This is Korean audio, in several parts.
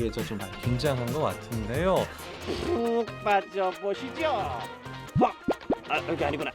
위해서 좀 많이 긴장한 것 같은데요. 푹 빠져보시죠. 여기 아니구나.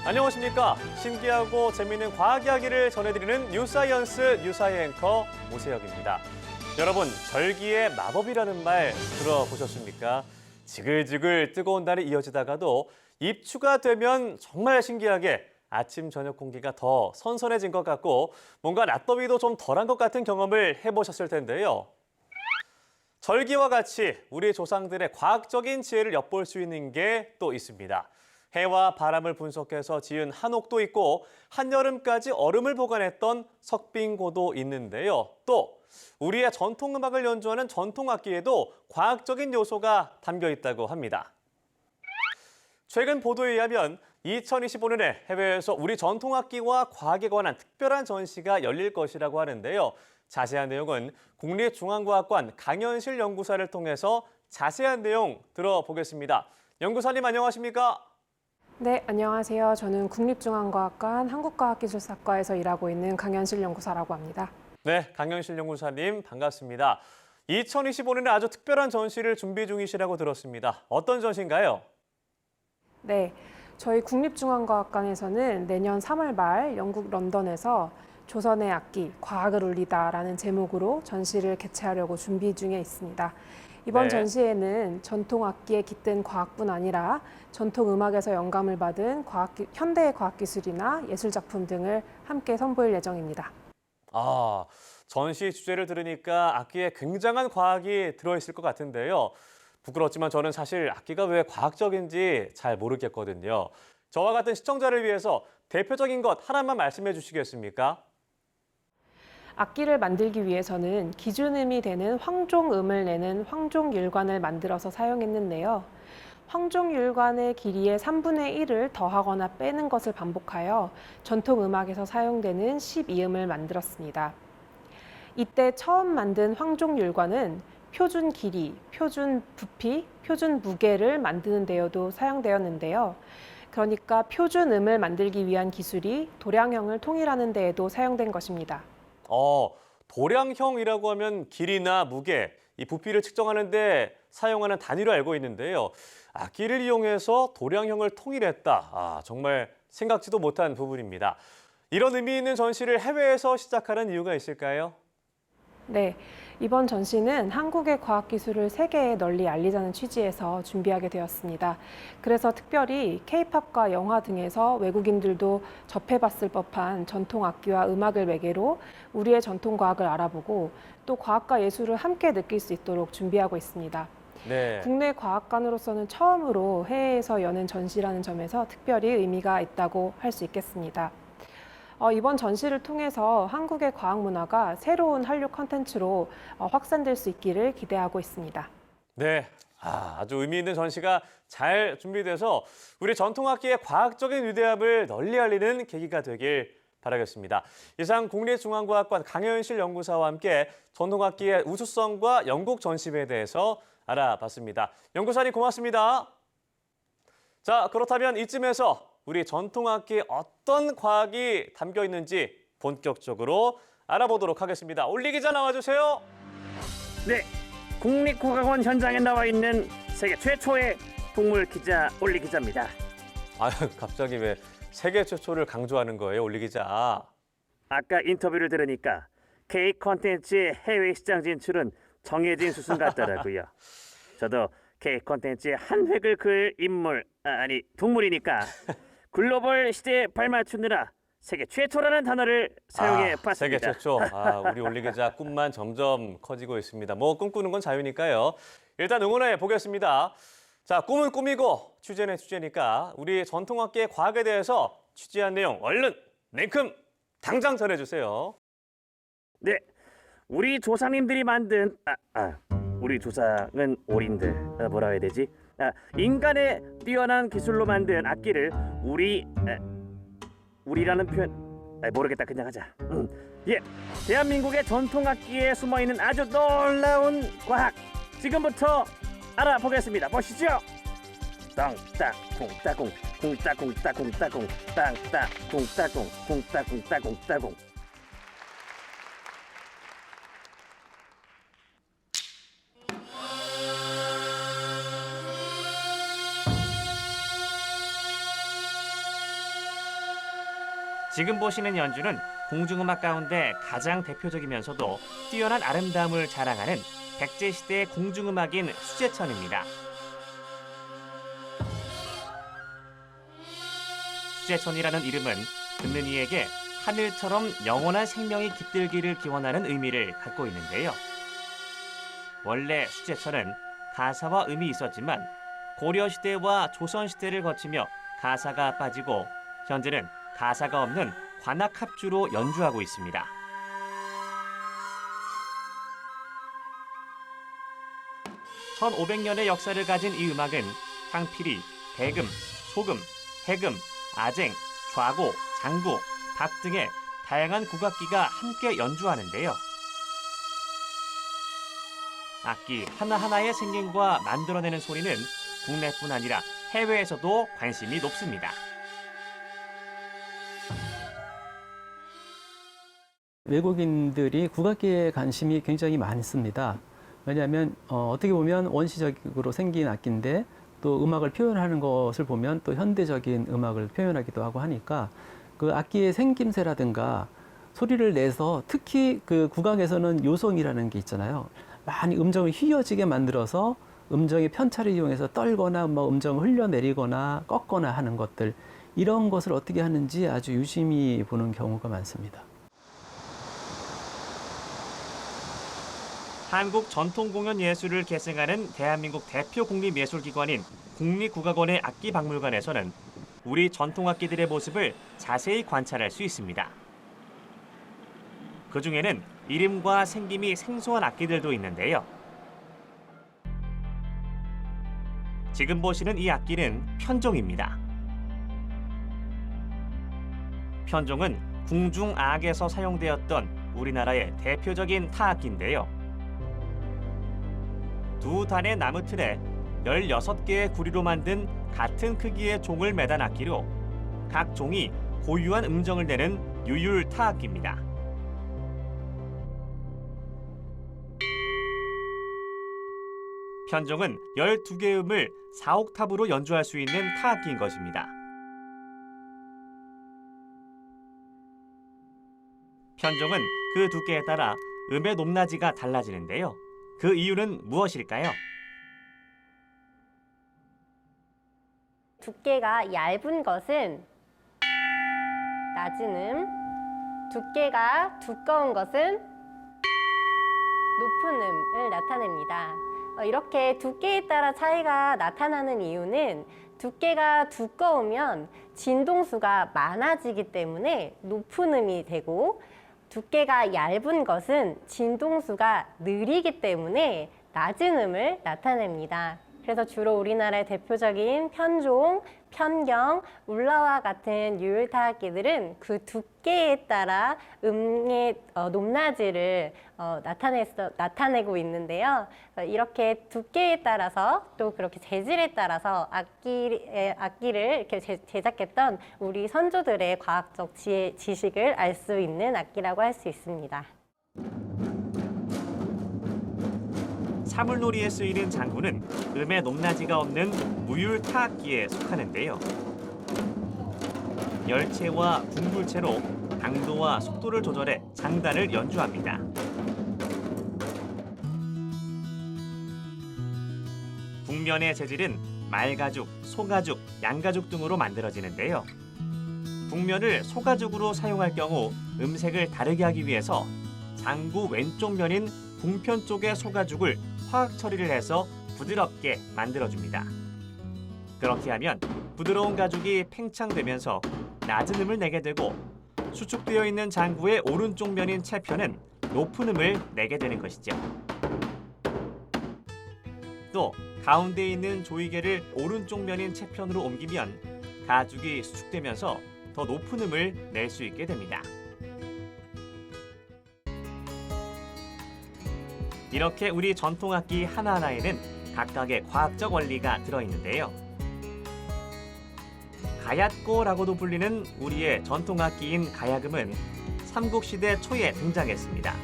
안녕하십니까. 신기하고 재미있는 과학 이야기를 전해드리는 뉴사이언스 뉴사이 앵커 오세혁입니다. 여러분, 절기의 마법이라는 말 들어보셨습니까? 지글지글 뜨거운 날이 이어지다가도 입추가 되면 정말 신기하게 아침 저녁 공기가 더 선선해진 것 같고 뭔가 낮더위도 좀 덜한 것 같은 경험을 해보셨을 텐데요. 절기와 같이 우리 조상들의 과학적인 지혜를 엿볼 수 있는 게 또 있습니다. 해와 바람을 분석해서 지은 한옥도 있고 한여름까지 얼음을 보관했던 석빙고도 있는데요. 또 우리의 전통음악을 연주하는 전통악기에도 과학적인 요소가 담겨 있다고 합니다. 최근 보도에 의하면 2025년에 해외에서 우리 전통악기와 과학에 관한 특별한 전시가 열릴 것이라고 하는데요. 자세한 내용은 국립중앙과학관 강현실 연구사를 통해서 자세한 내용 들어보겠습니다. 연구사님 안녕하십니까? 네, 안녕하세요. 저는 국립중앙과학관 한국과학기술사과에서 일하고 있는 강현실 연구사라고 합니다. 네, 강현실 연구사님 반갑습니다. 2025년에 아주 특별한 전시를 준비 중이시라고 들었습니다. 어떤 전시인가요? 네, 저희 국립중앙과학관에서는 내년 3월 말 영국 런던에서 조선의 악기, 과학을 울리다라는 제목으로 전시를 개최하려고 준비 중에 있습니다. 이번 네. 전시회는 전통 악기에 깃든 과학뿐 아니라 전통 음악에서 영감을 받은 현대의 과학기술이나 예술작품 등을 함께 선보일 예정입니다. 전시 주제를 들으니까 악기에 굉장한 과학이 들어있을 것 같은데요. 부끄럽지만 저는 사실 악기가 왜 과학적인지 잘 모르겠거든요. 저와 같은 시청자를 위해서 대표적인 것 하나만 말씀해 주시겠습니까? 악기를 만들기 위해서는 기준음이 되는 황종음을 내는 황종율관을 만들어서 사용했는데요. 황종율관의 길이의 3분의 1을 더하거나 빼는 것을 반복하여 전통 음악에서 사용되는 12음을 만들었습니다. 이때 처음 만든 황종율관은 표준 길이, 표준 부피, 표준 무게를 만드는 데에도 사용되었는데요. 그러니까 표준음을 만들기 위한 기술이 도량형을 통일하는 데에도 사용된 것입니다. 도량형이라고 하면 길이나 무게, 이 부피를 측정하는 데 사용하는 단위로 알고 있는데요. 악기를 이용해서 도량형을 통일했다. 정말 생각지도 못한 부분입니다. 이런 의미 있는 전시를 해외에서 시작하는 이유가 있을까요? 네, 이번 전시는 한국의 과학기술을 세계에 널리 알리자는 취지에서 준비하게 되었습니다. 그래서 특별히 K-팝과 영화 등에서 외국인들도 접해봤을 법한 전통 악기와 음악을 매개로 우리의 전통 과학을 알아보고 또 과학과 예술을 함께 느낄 수 있도록 준비하고 있습니다. 네. 국내 과학관으로서는 처음으로 해외에서 여는 전시라는 점에서 특별히 의미가 있다고 할 수 있겠습니다. 이번 전시를 통해서 한국의 과학 문화가 새로운 한류 콘텐츠로 확산될 수 있기를 기대하고 있습니다. 네, 아주 의미 있는 전시가 잘 준비돼서 우리 전통악기의 과학적인 위대함을 널리 알리는 계기가 되길 바라겠습니다. 이상 국립중앙과학관 강현실 연구사와 함께 전통악기의 우수성과 영국 전시회에 대해서 알아봤습니다. 연구사님 고맙습니다. 자, 그렇다면 이쯤에서 우리 전통악기에 어떤 과학이 담겨 있는지 본격적으로 알아보도록 하겠습니다. 올리 기자 나와주세요. 네, 국립과학원 현장에 나와 있는 세계 최초의 동물 기자 올리 기자입니다. 갑자기 왜 세계 최초를 강조하는 거예요, 올리 기자? 아까 인터뷰를 들으니까 K 콘텐츠의 해외 시장 진출은 정해진 수순 같더라고요. 저도 K 콘텐츠의 한 획을 그을 인물, 동물이니까 글로벌 시대에 발맞추느라 세계 최초라는 단어를 사용해 봤습니다. 세계 최초. 우리 올리 기자 꿈만 점점 커지고 있습니다. 뭐 꿈꾸는 건 자유니까요. 일단 응원해 보겠습니다. 자, 꿈은 꿈이고 취재는 취재니까 우리 전통악기의 과학에 대해서 취재한 내용 얼른 냉큼 당장 전해주세요. 네, 우리 조상님들이 만든 우리 조상은 오린들 뭐라 해야 되지? 인간의 뛰어난 기술로 만든 악기를 우리라는 표현 모르겠다 그냥 하자. 예, 대한민국의 전통 악기에 숨어 있는 아주 놀라운 과학 지금부터 알아보겠습니다. 보시죠. 땅따 쿵따쿵 쿵따쿵따쿵따쿵 땅따 쿵따쿵 쿵따쿵따쿵따쿵. 지금 보시는 연주는 공중음악 가운데 가장 대표적이면서도 뛰어난 아름다움을 자랑하는 백제시대의 공중음악인 수제천입니다. 수제천이라는 이름은 듣는 이에게 하늘처럼 영원한 생명이 깃들기를 기원하는 의미를 갖고 있는데요. 원래 수제천은 가사와 음이 있었지만 고려시대와 조선시대를 거치며 가사가 빠지고 현재는 가사가 없는 관악합주로 연주하고 있습니다. (1500년의) 역사를 가진 이 음악은 황피리, 대금, 소금, 해금, 아쟁, 좌고, 장구, 박 등의 다양한 국악기가 함께 연주하는데요. 악기 하나하나의 생김과 만들어내는 소리는 국내뿐 아니라 해외에서도 관심이 높습니다. 외국인들이 국악기에 관심이 굉장히 많습니다. 왜냐하면 어떻게 보면 원시적으로 생긴 악기인데 또 음악을 표현하는 것을 보면 또 현대적인 음악을 표현하기도 하고 하니까 그 악기의 생김새라든가 소리를 내서 특히 그 국악에서는 요성이라는 게 있잖아요. 많이 음정을 휘어지게 만들어서 음정의 편차를 이용해서 떨거나 뭐 음정을 흘려내리거나 꺾거나 하는 것들, 이런 것을 어떻게 하는지 아주 유심히 보는 경우가 많습니다. 한국 전통공연예술을 계승하는 대한민국 대표 국립예술기관인 국립국악원의 악기박물관에서는 우리 전통악기들의 모습을 자세히 관찰할 수 있습니다. 그중에는 이름과 생김이 생소한 악기들도 있는데요. 지금 보시는 이 악기는 편종입니다. 편종은 궁중악에서 사용되었던 우리나라의 대표적인 타악기인데요. 두 단의 나무 틀에 16개의 구리로 만든 같은 크기의 종을 매단 악기로 각 종이 고유한 음정을 내는 유율 타악기입니다. 편종은 12개의 음을 4옥탑으로 연주할 수 있는 타악기인 것입니다. 편종은 그 두께에 따라 음의 높낮이가 달라지는데요. 그 이유는 무엇일까요? 두께가 얇은 것은 낮은 음, 두께가 두꺼운 것은 높은 음을 나타냅니다. 이렇게 두께에 따라 차이가 나타나는 이유는 두께가 두꺼우면 진동수가 많아지기 때문에 높은 음이 되고, 두께가 얇은 것은 진동수가 느리기 때문에 낮은 음을 나타냅니다. 그래서 주로 우리나라의 대표적인 편종, 편경, 울라와 같은 유율 타악기들은 그 두께에 따라 음의 높낮이를 나타내고 있는데요. 이렇게 두께에 따라서 또 그렇게 재질에 따라서 악기를 이렇게 제작했던 우리 선조들의 과학적 지식을 알 수 있는 악기라고 할 수 있습니다. 사물놀이에 쓰이는 장구는 음의 높낮이가 없는 무율 타악기에 속하는데요. 열체와 궁굴체로 강도와 속도를 조절해 장단을 연주합니다. 북면의 재질은 말가죽, 소가죽, 양가죽 등으로 만들어지는데요. 북면을 소가죽으로 사용할 경우 음색을 다르게 하기 위해서 장구 왼쪽 면인 북편 쪽의 소가죽을 화학 처리를 해서 부드럽게 만들어줍니다. 그렇게 하면 부드러운 가죽이 팽창되면서 낮은 음을 내게 되고 수축되어 있는 장구의 오른쪽 면인 채편은 높은 음을 내게 되는 것이죠. 또 가운데 있는 조이개를 오른쪽 면인 채편으로 옮기면 가죽이 수축되면서 더 높은 음을 낼 수 있게 됩니다. 이렇게 우리 전통악기 하나하나에는 각각의 과학적 원리가 들어있는데요. 가얏고라고도 불리는 우리의 전통악기인 가야금은 삼국시대 초에 등장했습니다.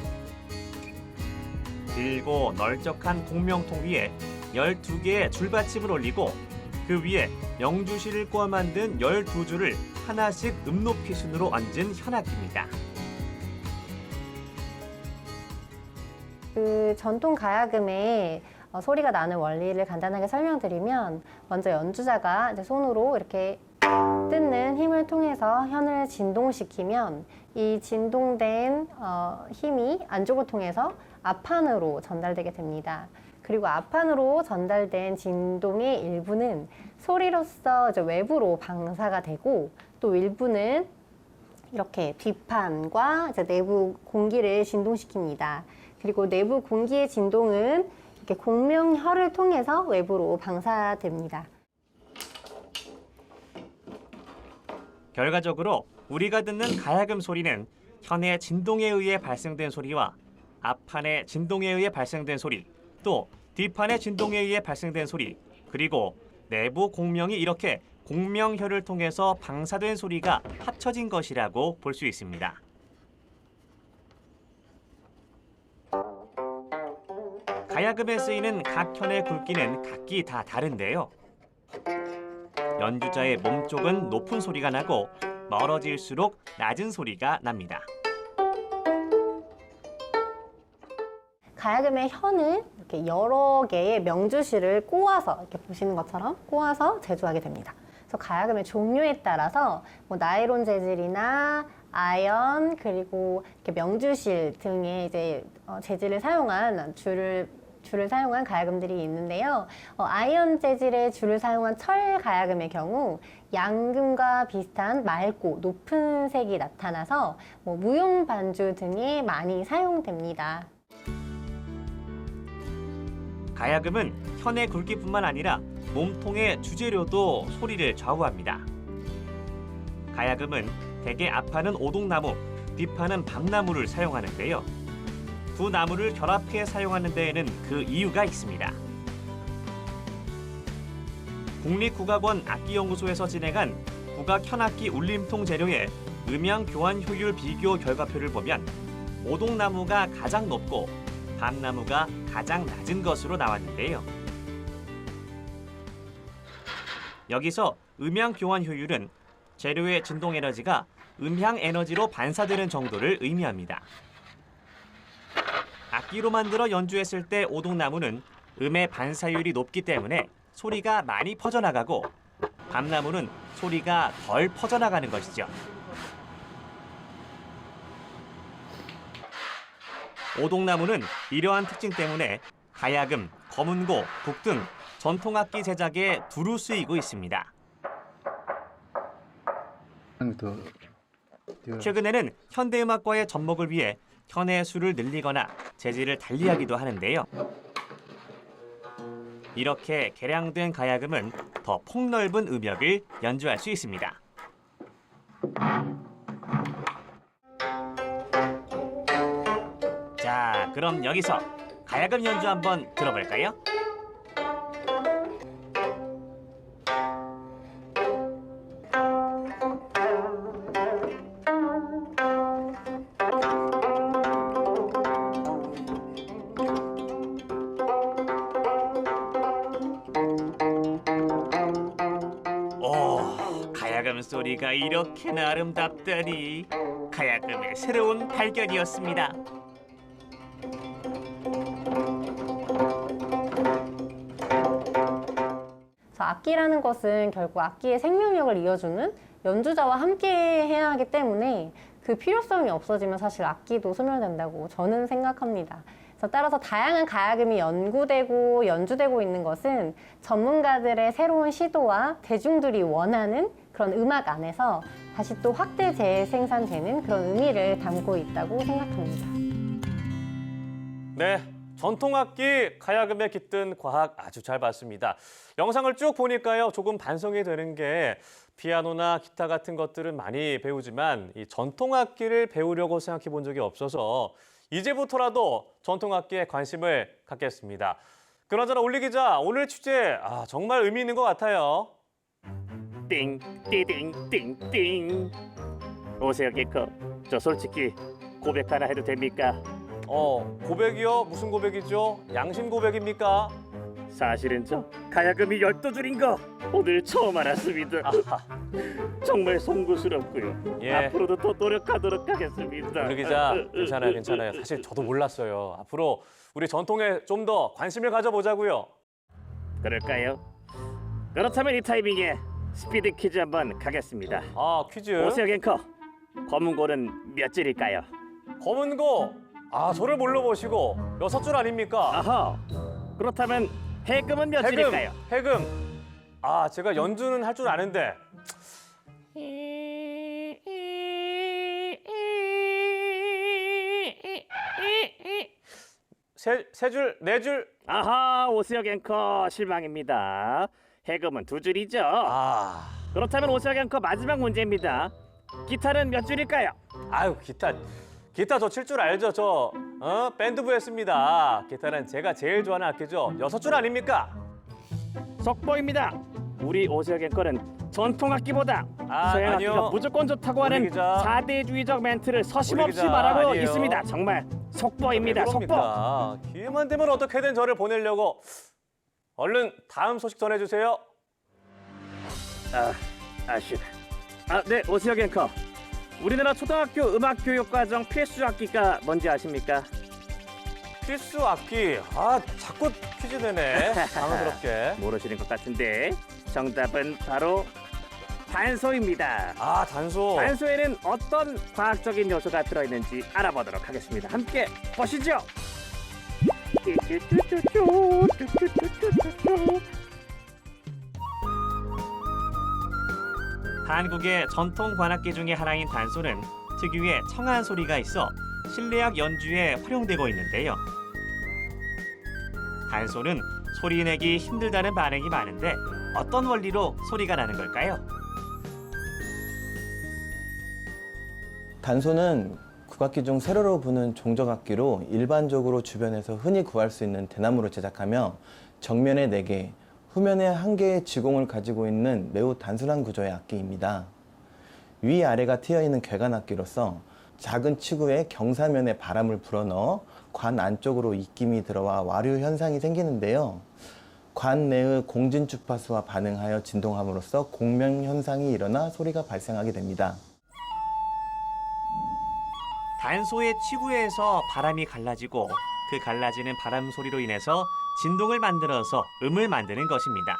길고 널쩍한 공명통 위에 12개의 줄받침을 올리고 그 위에 명주실을 꼬아 만든 12줄을 하나씩 음높이 순으로 얹은 현악기입니다. 그 전통 가야금의 소리가 나는 원리를 간단하게 설명드리면 먼저 연주자가 이제 손으로 이렇게 뜯는 힘을 통해서 현을 진동시키면 이 진동된 힘이 안쪽을 통해서 앞판으로 전달되게 됩니다. 그리고 앞판으로 전달된 진동의 일부는 소리로서 이제 외부로 방사가 되고 또 일부는 이렇게 뒷판과 이제 내부 공기를 진동시킵니다. 그리고 내부 공기의 진동은 이렇게 공명혈을 통해서 외부로 방사됩니다. 결과적으로 우리가 듣는 가야금 소리는 현의 진동에 의해 발생된 소리와 앞판의 진동에 의해 발생된 소리, 또 뒷판의 진동에 의해 발생된 소리, 그리고 내부 공명이 이렇게 공명혈을 통해서 방사된 소리가 합쳐진 것이라고 볼 수 있습니다. 가야금에 쓰이는 각 현의 굵기는 각기 다 다른데요. 연주자의 몸 쪽은 높은 소리가 나고 멀어질수록 낮은 소리가 납니다. 가야금의 현은 이렇게 여러 개의 명주실을 꼬아서 이렇게 보시는 것처럼 꼬아서 제조하게 됩니다. 그래서 가야금의 종류에 따라서 뭐 나일론 재질이나 아연 그리고 이렇게 명주실 등의 이제 재질을 사용한 줄을 사용한 가야금들이 있는데요. 아연 재질의 줄을 사용한 철 가야금의 경우 양금과 비슷한 맑고 높은 색이 나타나서 뭐 무용 반주 등에 많이 사용됩니다. 가야금은 현의 굵기뿐만 아니라 몸통의 주재료도 소리를 좌우합니다. 가야금은 대개 앞판은 오동나무, 뒷판은 밤나무를 사용하는데요. 두 나무를 결합해 사용하는 데에는 그 이유가 있습니다. 국립국악원 악기연구소에서 진행한 국악 현악기 울림통 재료의 음향 교환 효율 비교 결과표를 보면 오동나무가 가장 높고 밤나무가 가장 낮은 것으로 나왔는데요. 여기서 음향 교환 효율은 재료의 진동 에너지가 음향 에너지로 반사되는 정도를 의미합니다. 악기로 만들어 연주했을 때 오동나무는 음의 반사율이 높기 때문에 소리가 많이 퍼져나가고 밤나무는 소리가 덜 퍼져나가는 것이죠. 오동나무는 이러한 특징 때문에 가야금, 거문고, 북 등 전통악기 제작에 두루 쓰이고 있습니다. 최근에는 현대음악과의 접목을 위해 현의 수를 늘리거나 재질을 달리하기도 하는데요. 이렇게 개량된 가야금은 더 폭넓은 음역을 연주할 수 있습니다. 자, 그럼 여기서 가야금 연주 한번 들어볼까요? 가야금 소리가 이렇게나 아름답다니 가야금의 새로운 발견이었습니다. 악기라는 것은 결국 악기의 생명력을 이어주는 연주자와 함께 해야 하기 때문에 그 필요성이 없어지면 사실 악기도 소멸된다고 저는 생각합니다. 그래서 따라서 다양한 가야금이 연구되고 연주되고 있는 것은 전문가들의 새로운 시도와 대중들이 원하는 그런 음악 안에서 다시 또 확대 재생산되는 그런 의미를 담고 있다고 생각합니다. 네, 전통악기 가야금에 깃든 과학 아주 잘 봤습니다. 영상을 쭉 보니까요, 조금 반성이 되는 게 피아노나 기타 같은 것들은 많이 배우지만 이 전통악기를 배우려고 생각해 본 적이 없어서 이제부터라도 전통악기에 관심을 갖겠습니다. 그나저나 올리 기자, 오늘 취재 정말 의미 있는 것 같아요. 띵띵띵띵띵. 오세요 개커. 저 솔직히 고백 하나 해도 됩니까? 고백이요? 무슨 고백이죠? 양심 고백입니까? 사실은 저 가야금이 12줄인 거 오늘 처음 알았습니다. 아하, 정말 송구스럽고요. 예. 앞으로도 더 노력하도록 하겠습니다. 올리 기자, 괜찮아요, 괜찮아요. 사실 저도 몰랐어요. 앞으로 우리 전통에 좀 더 관심을 가져보자고요. 그럴까요? 그렇다면 이 타이밍에 스피드 퀴즈 한번 가겠습니다. 퀴즈. 오세요 갱커. 검은고는 몇 줄일까요? 검은고, 저를 물러보시고 6줄 아닙니까? 아하. 그렇다면 해금은 몇 해금, 줄일까요? 해금. 제가 연주는 할 줄 아는데. 세 줄, 4줄. 아하, 오세요 갱커 실망입니다. 해금은 2줄이죠. 그렇다면 오세요 갱커 마지막 문제입니다. 기타는 몇 줄일까요? 기타 저 칠 줄 알죠? 저 밴드부 했습니다. 기타는 제가 제일 좋아하는 악기죠. 6줄 아닙니까? 속보입니다. 우리 오세요 갱커는 전통악기보다 서양 악기가 아니요. 무조건 좋다고 하는 우리 기자. 4대주의적 멘트를 서심없이 기자, 말하고 아니에요. 있습니다. 정말 속보입니다. 속보. 그럽니까? 기회만 되면 어떻게든 저를 보내려고. 얼른 다음 소식 전해주세요. 아쉽다. 네, 오세요 갱커. 우리나라 초등학교 음악교육과정 필수 악기가 뭔지 아십니까? 필수 악기. 자꾸 퀴즈 내네. 당황스럽게. 모르시는 것 같은데 정답은 바로 단소입니다. 단소. 단소에는 어떤 과학적인 요소가 들어있는지 알아보도록 하겠습니다. 함께 보시죠. 한국의 전통 관악기 중에 하나인 단소는 특유의 청한 소리가 있어 실내악 연주에 활용되고 있는데요. 단소는 소리 내기 힘들다는 반응이 많은데 어떤 원리로 소리가 나는 걸까요? 단소는 국악기 중 세로로 부는 종적악기로 일반적으로 주변에서 흔히 구할 수 있는 대나무로 제작하며 정면에 4개, 후면에 1개의 지공을 가지고 있는 매우 단순한 구조의 악기입니다. 위아래가 트여있는 괴관악기로서 작은 치구에 경사면에 바람을 불어넣어 관 안쪽으로 입김이 들어와 와류 현상이 생기는데요. 관 내의 공진 주파수와 반응하여 진동함으로써 공명 현상이 일어나 소리가 발생하게 됩니다. 단소의 치구에서 바람이 갈라지고 그 갈라지는 바람 소리로 인해서 진동을 만들어서 음을 만드는 것입니다.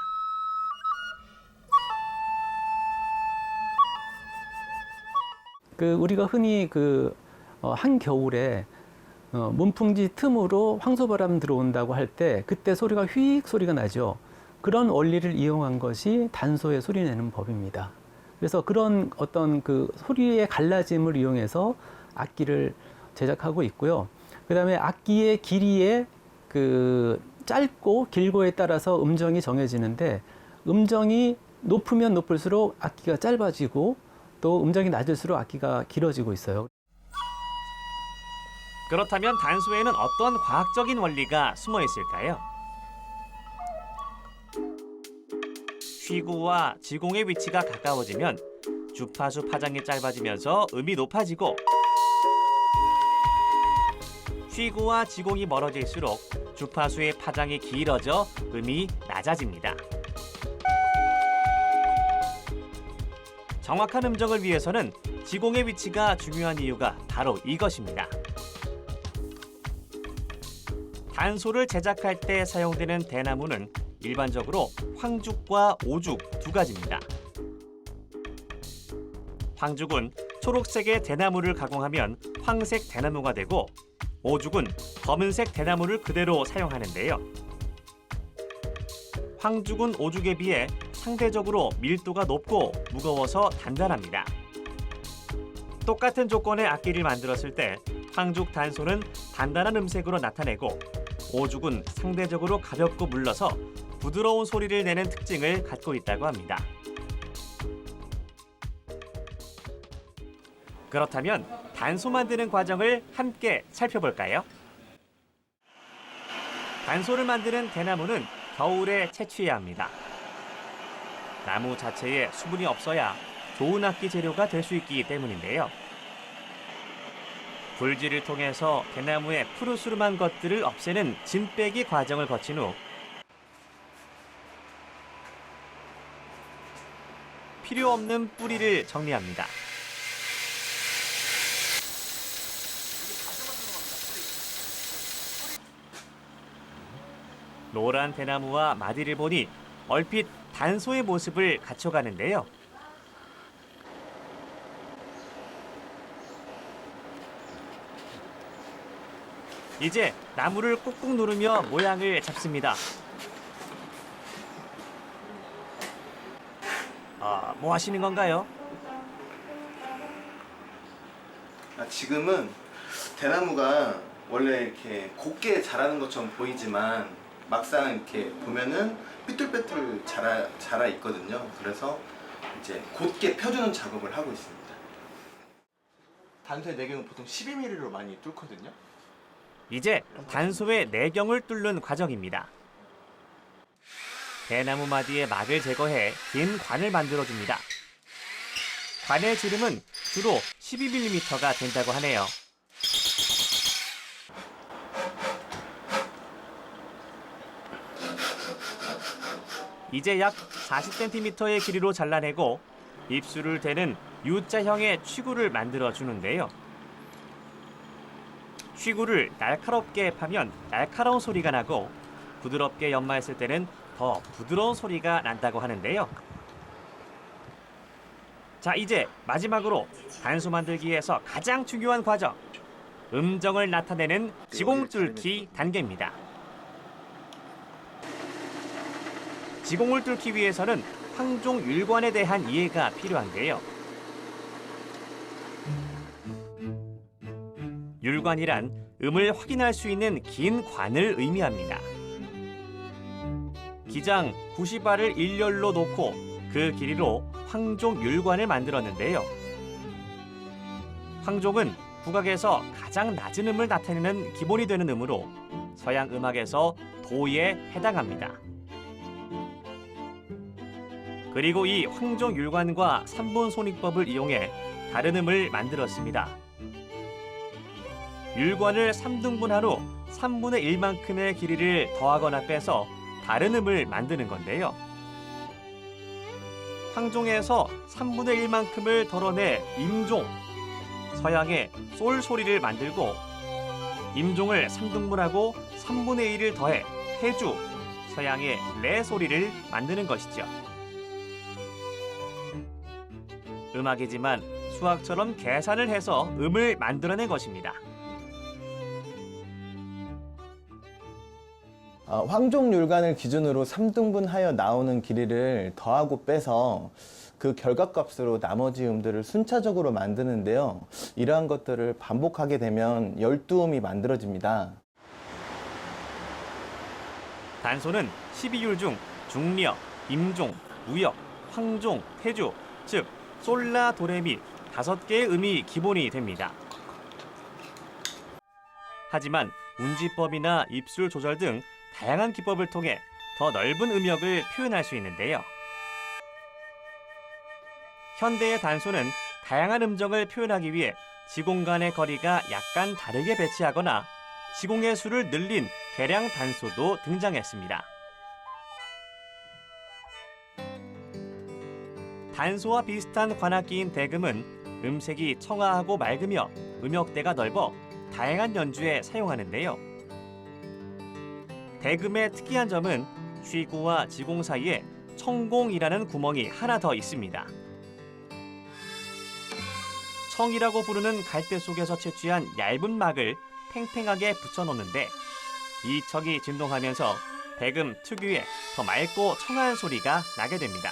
우리가 흔히 한겨울에 문풍지 틈으로 황소바람 들어온다고 할 때 그때 소리가 휘익 소리가 나죠. 그런 원리를 이용한 것이 단소의 소리 내는 법입니다. 그래서 그런 어떤 소리의 갈라짐을 이용해서 악기를 제작하고 있고요. 그다음에 악기의 길이에 짧고 길고에 따라서 음정이 정해지는데 음정이 높으면 높을수록 악기가 짧아지고 또 음정이 낮을수록 악기가 길어지고 있어요. 그렇다면 단소에는 어떤 과학적인 원리가 숨어 있을까요? 휘구와 지공의 위치가 가까워지면 주파수 파장이 짧아지면서 음이 높아지고 휘구와 지공이 멀어질수록 주파수의 파장이 길어져 음이 낮아집니다. 정확한 음정을 위해서는 지공의 위치가 중요한 이유가 바로 이것입니다. 단소를 제작할 때 사용되는 대나무는 일반적으로 황죽과 오죽 2가지입니다. 황죽은 초록색의 대나무를 가공하면 황색 대나무가 되고 오죽은 검은색 대나무를 그대로 사용하는데요. 황죽은 오죽에 비해 상대적으로 밀도가 높고 무거워서 단단합니다. 똑같은 조건의 악기를 만들었을 때 황죽 단소는 단단한 음색으로 나타내고 오죽은 상대적으로 가볍고 물러서 부드러운 소리를 내는 특징을 갖고 있다고 합니다. 그렇다면 단소 만드는 과정을 함께 살펴볼까요? 단소를 만드는 대나무는 겨울에 채취해야 합니다. 나무 자체에 수분이 없어야 좋은 악기 재료가 될 수 있기 때문인데요. 불질을 통해서 대나무의 푸르스름한 것들을 없애는 진 빼기 과정을 거친 후 필요 없는 뿌리를 정리합니다. 노란 대나무와 마디를 보니 얼핏 단소의 모습을 갖춰가는데요. 이제 나무를 꾹꾹 누르며 모양을 잡습니다. 뭐 하시는 건가요? 지금은 대나무가 원래 이렇게 곱게 자라는 것처럼 보이지만 막상 이렇게 보면은 삐뚤빼뚤 자라 있거든요. 그래서 이제 곧게 펴주는 작업을 하고 있습니다. 단소의 내경은 보통 12mm로 많이 뚫거든요. 이제 단소의 내경을 뚫는 과정입니다. 대나무 마디의 막을 제거해 긴 관을 만들어줍니다. 관의 지름은 주로 12mm가 된다고 하네요. 이제 약 40cm의 길이로 잘라내고 입술을 대는 U자형의 취구를 만들어주는데요. 취구를 날카롭게 파면 날카로운 소리가 나고 부드럽게 연마했을 때는 더 부드러운 소리가 난다고 하는데요. 자, 이제 마지막으로 단소 만들기에서 가장 중요한 과정, 음정을 나타내는 지공 뚫기 단계입니다. 지공을 뚫기 위해서는 황종 율관에 대한 이해가 필요한데요. 율관이란 음을 확인할 수 있는 긴 관을 의미합니다. 기장 90알을 일렬로 놓고 그 길이로 황종 율관을 만들었는데요. 황종은 국악에서 가장 낮은 음을 나타내는 기본이 되는 음으로 서양 음악에서 도에 해당합니다. 그리고 이 황종 율관과 3분 손익법을 이용해 다른 음을 만들었습니다. 율관을 3등분한 후 3분의 1만큼의 길이를 더하거나 빼서 다른 음을 만드는 건데요. 황종에서 3분의 1만큼을 덜어내 임종, 서양의 솔 소리를 만들고 임종을 3등분하고 3분의 1을 더해 태주, 서양의 레 소리를 만드는 것이죠. 음악이지만 수학처럼 계산을 해서 음을 만들어낸 것입니다. 황종율관을 기준으로 3등분하여 나오는 길이를 더하고 빼서 그 결과값으로 나머지 음들을 순차적으로 만드는데요. 이러한 것들을 반복하게 되면 12음이 만들어집니다. 단소는 12율 중 중력, 임종, 우역, 황종, 태주, 즉 솔라, 도레미 5개의 음이 기본이 됩니다. 하지만 운지법이나 입술 조절 등 다양한 기법을 통해 더 넓은 음역을 표현할 수 있는데요. 현대의 단소는 다양한 음정을 표현하기 위해 지공 간의 거리가 약간 다르게 배치하거나 지공의 수를 늘린 개량 단소도 등장했습니다. 단소와 비슷한 관악기인 대금은 음색이 청아하고 맑으며 음역대가 넓어 다양한 연주에 사용하는데요. 대금의 특이한 점은 취구와 지공 사이에 청공이라는 구멍이 하나 더 있습니다. 청이라고 부르는 갈대 속에서 채취한 얇은 막을 팽팽하게 붙여놓는데 이 척이 진동하면서 대금 특유의 더 맑고 청한 소리가 나게 됩니다.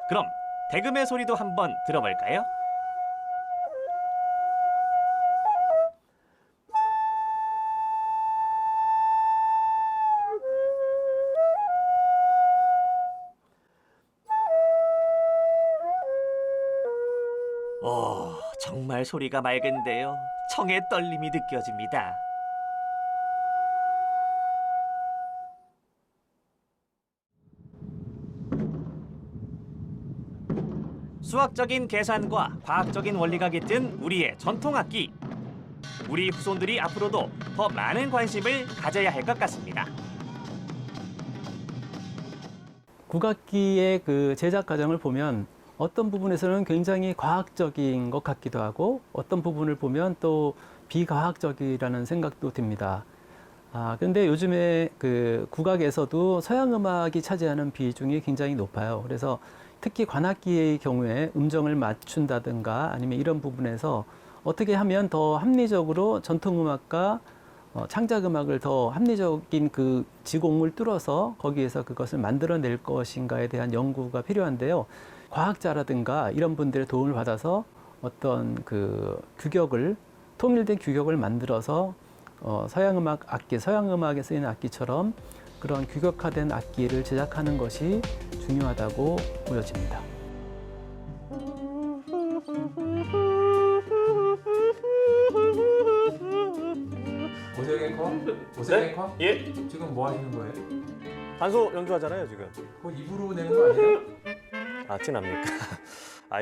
그럼 대금의 소리도 한번 들어볼까요? 오, 정말 소리가 맑은데요. 청의 떨림이 느껴집니다. 수학적인 계산과 과학적인 원리가 깃든 우리의 전통악기. 우리 후손들이 앞으로도 더 많은 관심을 가져야 할 것 같습니다. 국악기의 그 제작 과정을 보면 어떤 부분에서는 굉장히 과학적인 것 같기도 하고 어떤 부분을 보면 또 비과학적이라는 생각도 듭니다. 그런데 요즘에 그 국악에서도 서양 음악이 차지하는 비중이 굉장히 높아요. 그래서 특히 관악기의 경우에 음정을 맞춘다든가 아니면 이런 부분에서 어떻게 하면 더 합리적으로 전통음악과 창작음악을 더 합리적인 그 지공을 뚫어서 거기에서 그것을 만들어낼 것인가에 대한 연구가 필요한데요. 과학자라든가 이런 분들의 도움을 받아서 어떤 그 규격을 통일된 규격을 만들어서 서양음악 악기, 서양음악에 쓰이는 악기처럼 그런 규격화된 악기를 제작하는 것이 중요하다고 보여집니다. 오세혁 앵커? 오세혁 네? 앵커? 예, 지금 뭐 하시는 거예요? 단소 연주하잖아요, 지금. 그거 입으로 내는 거 아니에요? 아, 티납니까?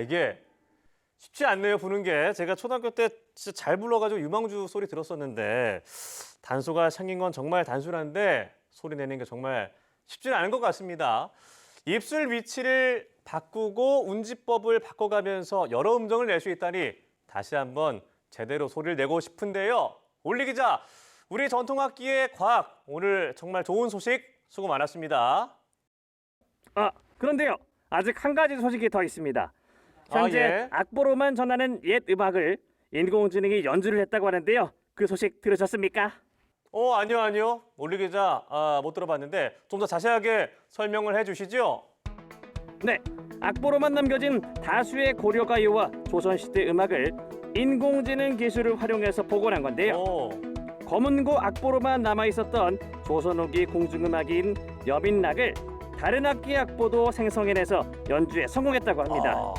이게 쉽지 않네요, 부는 게. 제가 초등학교 때 진짜 잘 불러가지고 유망주 소리 들었었는데 단소가 생긴 건 정말 단순한데 소리 내는 게 정말 쉽지는 않은 것 같습니다. 입술 위치를 바꾸고 운지법을 바꿔가면서 여러 음정을 낼 수 있다니 다시 한번 제대로 소리를 내고 싶은데요. 올리 기자, 우리 전통악기의 과학, 오늘 정말 좋은 소식 수고 많았습니다. 그런데요. 아직 한 가지 소식이 더 있습니다. 현재 예. 악보로만 전하는 옛 음악을 인공지능이 연주를 했다고 하는데요. 그 소식 들으셨습니까? 아니요. 올리 기자, 못 들어봤는데 좀 더 자세하게 설명을 해주시죠. 네, 악보로만 남겨진 다수의 고려가요와 조선시대 음악을 인공지능 기술을 활용해서 복원한 건데요. 검은고 악보로만 남아있었던 조선 후기 공중음악인 여민락을 다른 악기 악보도 생성해내서 연주에 성공했다고 합니다.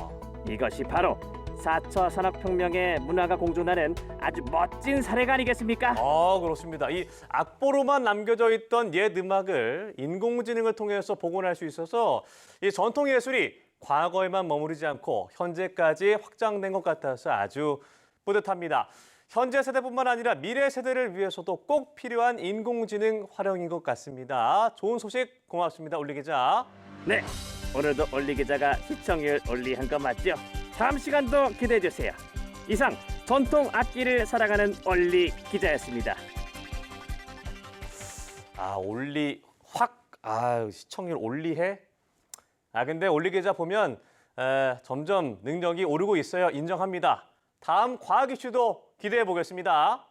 이것이 바로 4차 산업혁명의 문화가 공존하는 아주 멋진 사례가 아니겠습니까? 그렇습니다. 이 악보로만 남겨져 있던 옛 음악을 인공지능을 통해서 복원할 수 있어서 이 전통 예술이 과거에만 머무르지 않고 현재까지 확장된 것 같아서 아주 뿌듯합니다. 현재 세대뿐만 아니라 미래 세대를 위해서도 꼭 필요한 인공지능 활용인 것 같습니다. 좋은 소식 고맙습니다, 올리 기자. 네, 오늘도 올리 기자가 시청률 올리한 거 맞죠? 다음 시간도 기대해 주세요. 이상 전통 악기를 사랑하는 올리 기자였습니다. 올리 확 시청률 올리해? 근데 올리 기자 보면 점점 능력이 오르고 있어요. 인정합니다. 다음 과학 이슈도 기대해 보겠습니다.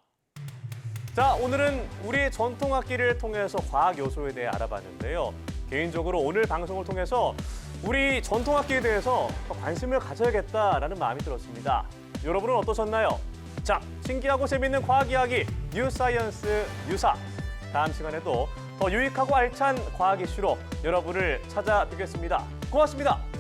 자, 오늘은 우리 전통 악기를 통해서 과학 요소에 대해 알아봤는데요. 개인적으로 오늘 방송을 통해서 우리 전통 악기에 대해서 더 관심을 가져야겠다라는 마음이 들었습니다. 여러분은 어떠셨나요? 자, 신기하고 재밌는 과학 이야기 뉴사이언스 뉴사. 다음 시간에도 더 유익하고 알찬 과학 이슈로 여러분을 찾아뵙겠습니다. 고맙습니다.